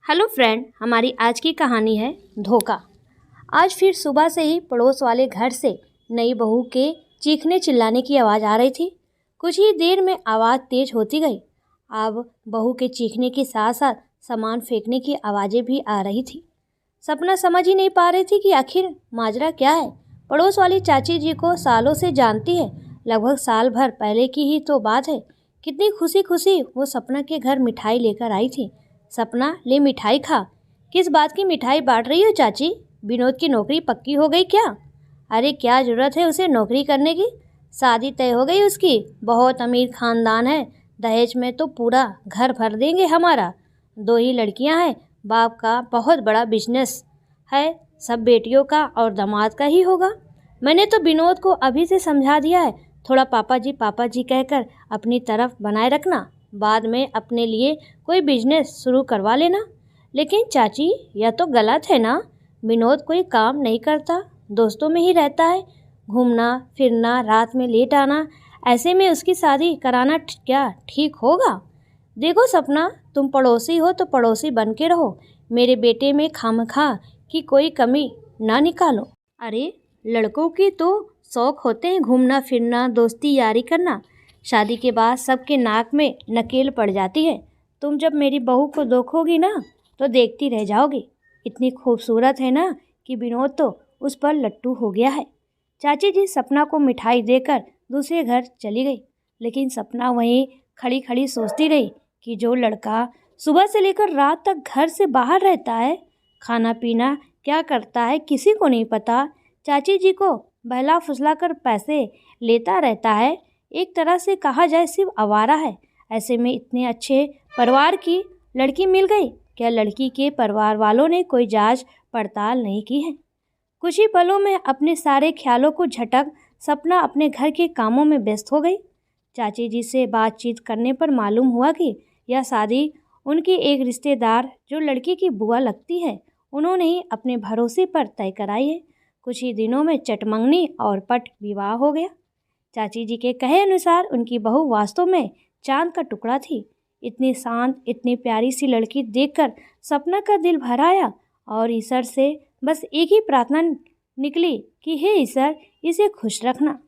Hello friend, हमारी आज की कहानी है धोखा। आज फिर सुबह से ही पड़ोस वाले घर से नई बहू के चीखने चिल्लाने की आवाज़ आ रही थी। कुछ ही देर में आवाज़ तेज होती गई। अब बहू के चीखने के साथ साथ सामान फेंकने की आवाज़ें भी आ रही थी। सपना समझ ही नहीं पा रही थी कि आखिर माजरा क्या है। पड़ोस वाली चाची जी को सालों से जानती है, लगभग साल भर पहले की ही तो बात है। कितनी खुशी खुशी वो सपना के घर मिठाई लेकर आई थी। सपना, ले मिठाई खा। किस बात की मिठाई बांट रही हो चाची? विनोद की नौकरी पक्की हो गई क्या? अरे क्या जरूरत है उसे नौकरी करने की, शादी तय हो गई उसकी। बहुत अमीर खानदान है, दहेज में तो पूरा घर भर देंगे हमारा। 2 ही लड़कियां हैं, बाप का बहुत बड़ा बिजनेस है, सब बेटियों का और दामाद का ही होगा। मैंने तो विनोद को अभी से समझा दिया है, थोड़ा पापा जी कहकर अपनी तरफ बनाए रखना, बाद में अपने लिए कोई बिजनेस शुरू करवा लेना। लेकिन चाची, यह तो गलत है ना। विनोद कोई काम नहीं करता, दोस्तों में ही रहता है, घूमना फिरना, रात में लेट आना। ऐसे में उसकी शादी कराना क्या ठीक होगा? देखो सपना, तुम पड़ोसी हो तो पड़ोसी बन के रहो, मेरे बेटे में खामखा की कोई कमी ना निकालो। अरे लड़कों की तो शौक होते हैं घूमना फिरना, दोस्ती यारी करना। शादी के बाद सबके नाक में नकेल पड़ जाती है। तुम जब मेरी बहू को देखोगी ना तो देखती रह जाओगी। इतनी खूबसूरत है ना कि विनोद तो उस पर लट्टू हो गया है। चाची जी सपना को मिठाई देकर दूसरे घर चली गई। लेकिन सपना वहीं खड़ी खड़ी सोचती रही कि जो लड़का सुबह से लेकर रात तक घर से बाहर रहता है, खाना पीना क्या करता है किसी को नहीं पता, चाची जी को बहला फुसला कर पैसे लेता रहता है, एक तरह से कहा जाए सिर्फ आवारा है। ऐसे में इतने अच्छे परिवार की लड़की मिल गई। क्या लड़की के परिवार वालों ने कोई जांच पड़ताल नहीं की है? कुछ ही पलों में अपने सारे ख्यालों को झटक सपना अपने घर के कामों में व्यस्त हो गई। चाची जी से बातचीत करने पर मालूम हुआ कि यह शादी उनकी एक रिश्तेदार जो लड़की की बुआ लगती है, उन्होंने ही अपने भरोसे पर तय कराई है। कुछ ही दिनों में चटमंगनी और पट विवाह हो गया। चाची जी के कहे अनुसार उनकी बहू वास्तव में चांद का टुकड़ा थी। इतनी शांत, इतनी प्यारी सी लड़की देखकर सपना का दिल भर आया और ईश्वर से बस एक ही प्रार्थना निकली कि हे ईश्वर, इसे खुश रखना।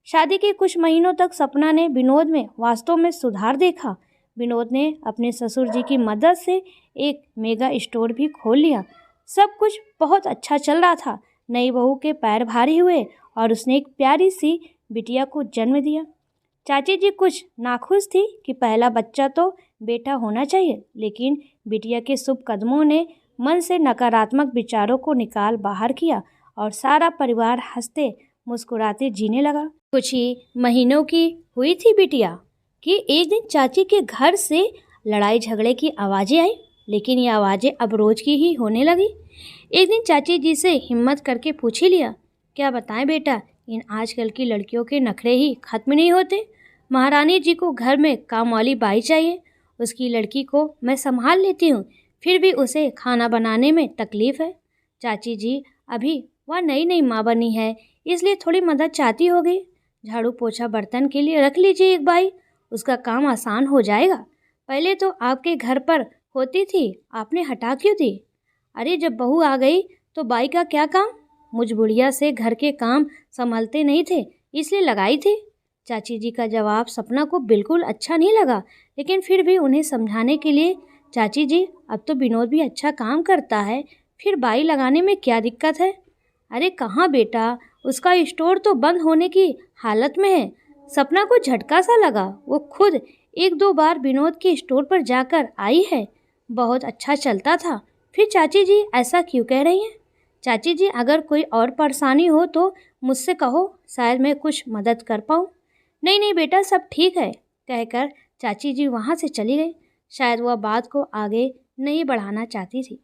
शादी के कुछ महीनों तक सपना ने विनोद में वास्तव में सुधार देखा। विनोद ने अपने ससुर जी की मदद से एक मेगा स्टोर भी खोल लिया। सब कुछ बहुत अच्छा चल रहा था। नई बहू के पैर भारी हुए और उसने एक प्यारी सी बिटिया को जन्म दिया। चाची जी कुछ नाखुश थी कि पहला बच्चा तो बेटा होना चाहिए, लेकिन बिटिया के शुभ कदमों ने मन से नकारात्मक विचारों को निकाल बाहर किया और सारा परिवार हंसते मुस्कुराते जीने लगा। कुछ ही महीनों की हुई थी बिटिया कि एक दिन चाची के घर से लड़ाई झगड़े की आवाज़ें आई, लेकिन ये आवाज़ें अब रोज की ही होने लगी। एक दिन चाची जी से हिम्मत करके पूछ ही लिया, क्या बताएं बेटा, इन आजकल की लड़कियों के नखरे ही खत्म नहीं होते। महारानी जी को घर में काम वाली बाई चाहिए, उसकी लड़की को मैं संभाल लेती हूँ, फिर भी उसे खाना बनाने में तकलीफ़ है। चाची जी अभी वह नई नई माँ बनी है, इसलिए थोड़ी मदद चाहती होगी। झाड़ू पोछा बर्तन के लिए रख लीजिए एक बाई, उसका काम आसान हो जाएगा। पहले तो आपके घर पर होती थी, आपने हटा क्यों दी? अरे जब बहू आ गई तो बाई का क्या काम, मुझ बुढ़िया से घर के काम संभलते नहीं थे, इसलिए लगाई थी। चाची जी का जवाब सपना को बिल्कुल अच्छा नहीं लगा, लेकिन फिर भी उन्हें समझाने के लिए, चाची जी अब तो विनोद भी अच्छा काम करता है, फिर बाई लगाने में क्या दिक्कत है? अरे कहाँ बेटा, उसका स्टोर तो बंद होने की हालत में है। सपना को झटका सा लगा। वो खुद 1-2 बार विनोद के स्टोर पर जाकर आई है, बहुत अच्छा चलता था। फिर चाची जी ऐसा क्यों कह रही हैं? चाची जी अगर कोई और परेशानी हो तो मुझसे कहो, शायद मैं कुछ मदद कर पाऊँ। नहीं नहीं बेटा, सब ठीक है, कहकर चाची जी वहाँ से चली गई। शायद वह बात को आगे नहीं बढ़ाना चाहती थी।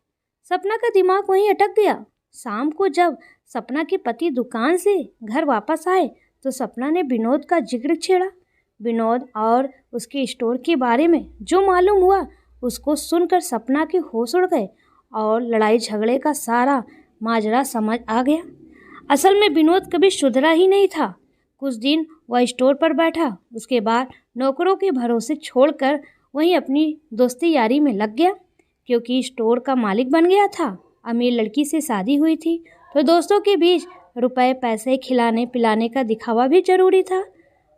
सपना का दिमाग वहीं अटक गया। शाम को जब सपना के पति दुकान से घर वापस आए तो सपना ने विनोद का जिक्र छेड़ा। विनोद और उसके स्टोर के बारे में जो मालूम हुआ उसको सुनकर सपना के होश उड़ गए और लड़ाई झगड़े का सारा माजरा समझ आ गया। असल में विनोद कभी सुधरा ही नहीं था। कुछ दिन वह स्टोर पर बैठा, उसके बाद नौकरों के भरोसे छोड़कर वहीं अपनी दोस्ती यारी में लग गया। क्योंकि स्टोर का मालिक बन गया था। अमीर लड़की से शादी हुई थी तो दोस्तों के बीच रुपए पैसे खिलाने पिलाने का दिखावा भी जरूरी था।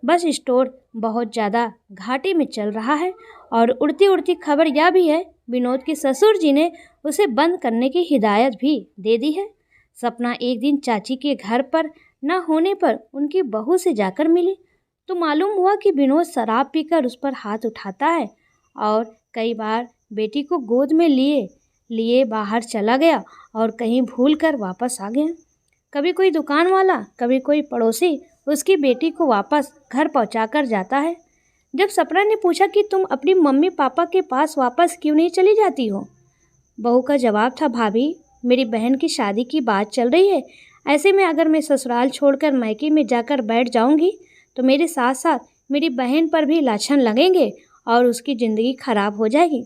बस स्टोर बहुत ज़्यादा घाटे में चल रहा है और उड़ती उड़ती खबर यह भी है विनोद के ससुर जी ने उसे बंद करने की हिदायत भी दे दी है। सपना एक दिन चाची के घर पर न होने पर उनकी बहू से जाकर मिली तो मालूम हुआ कि विनोद शराब पीकर उस पर हाथ उठाता है और कई बार बेटी को गोद में लिए बाहर चला गया और कहीं भूल कर वापस आ गया। कभी कोई दुकान वाला कभी कोई पड़ोसी उसकी बेटी को वापस घर पहुंचाकर जाता है। जब सपना ने पूछा कि तुम अपनी मम्मी पापा के पास वापस क्यों नहीं चली जाती हो, बहू का जवाब था, भाभी मेरी बहन की शादी की बात चल रही है। ऐसे में अगर मैं ससुराल छोड़कर मायके में जाकर बैठ जाऊंगी तो मेरे साथ साथ मेरी बहन पर भी लाछन लगेंगे और उसकी ज़िंदगी खराब हो जाएगी।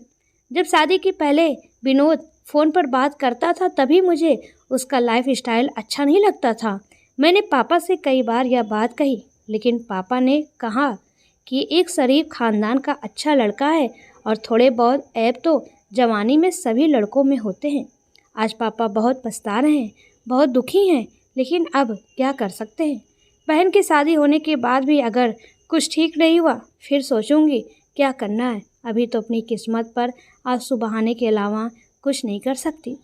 जब शादी के पहले विनोद फ़ोन पर बात करता था तभी मुझे उसका लाइफ स्टाइल अच्छा नहीं लगता था। मैंने पापा से कई बार यह बात कही लेकिन पापा ने कहा कि एक शरीफ ख़ानदान का अच्छा लड़का है और थोड़े बहुत ऐब तो जवानी में सभी लड़कों में होते हैं। आज पापा बहुत पछता रहे हैं, बहुत दुखी हैं, लेकिन अब क्या कर सकते हैं। बहन की शादी होने के बाद भी अगर कुछ ठीक नहीं हुआ फिर सोचूंगी क्या करना है। अभी तो अपनी किस्मत पर आंसू बहाने के अलावा कुछ नहीं कर सकती।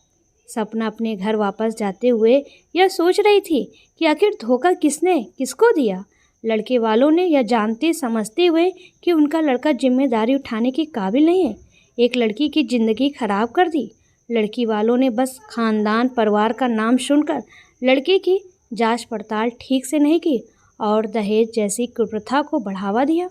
सपना अपने घर वापस जाते हुए यह सोच रही थी कि आखिर धोखा किसने किसको दिया। लड़के वालों ने यह जानते समझते हुए कि उनका लड़का जिम्मेदारी उठाने के काबिल नहीं है, एक लड़की की ज़िंदगी खराब कर दी। लड़की वालों ने बस ख़ानदान परिवार का नाम सुनकर लड़के की जांच पड़ताल ठीक से नहीं की और दहेज जैसी कुप्रथा को बढ़ावा दिया।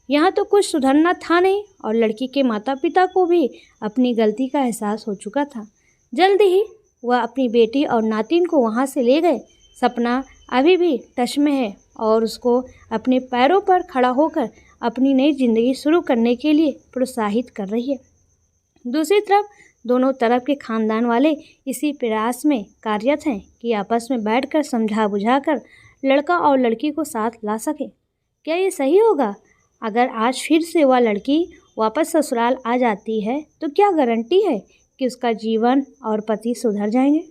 यहाँ तो कुछ सुधरना था नहीं और लड़की के माता पिता को भी अपनी गलती का एहसास हो चुका था। जल्द ही वह अपनी बेटी और नातिन को वहाँ से ले गए। सपना अभी भी टच में है और उसको अपने पैरों पर खड़ा होकर अपनी नई ज़िंदगी शुरू करने के लिए प्रोत्साहित कर रही है। दूसरी तरफ दोनों तरफ के खानदान वाले इसी प्रयास में कार्यरत हैं कि आपस में बैठकर समझा बुझाकर लड़का और लड़की को साथ ला सके। क्या ये सही होगा? अगर आज फिर से वह लड़की वापस ससुराल आ जाती है तो क्या गारंटी है कि उसका जीवन और पति सुधर जाएंगे?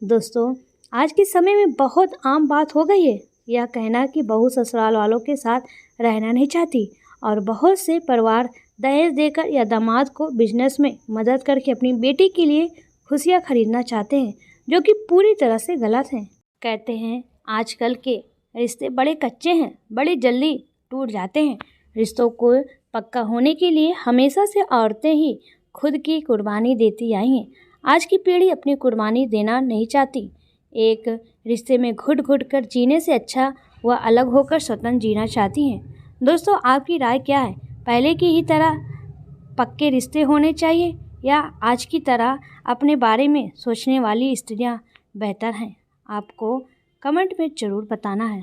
दोस्तों, आज के समय में बहुत आम बात हो गई है यह कहना कि बहू ससुराल वालों के साथ रहना नहीं चाहती और बहुत से परिवार दहेज देकर या दामाद को बिजनेस में मदद करके अपनी बेटी के लिए खुशियाँ खरीदना चाहते हैं, जो कि पूरी तरह से गलत हैं। कहते हैं आजकल के रिश्ते बड़े कच्चे हैं, बड़े जल्दी टूट जाते हैं। रिश्तों को पक्का होने के लिए हमेशा से औरतें ही खुद की कुर्बानी देती आई हैं। आज की पीढ़ी अपनी कुर्बानी देना नहीं चाहती। एक रिश्ते में घुट घुट कर जीने से अच्छा वह अलग होकर स्वतंत्र जीना चाहती हैं। दोस्तों, आपकी राय क्या है? पहले की ही तरह पक्के रिश्ते होने चाहिए या आज की तरह अपने बारे में सोचने वाली स्त्रियां बेहतर हैं? आपको कमेंट में ज़रूर बताना है।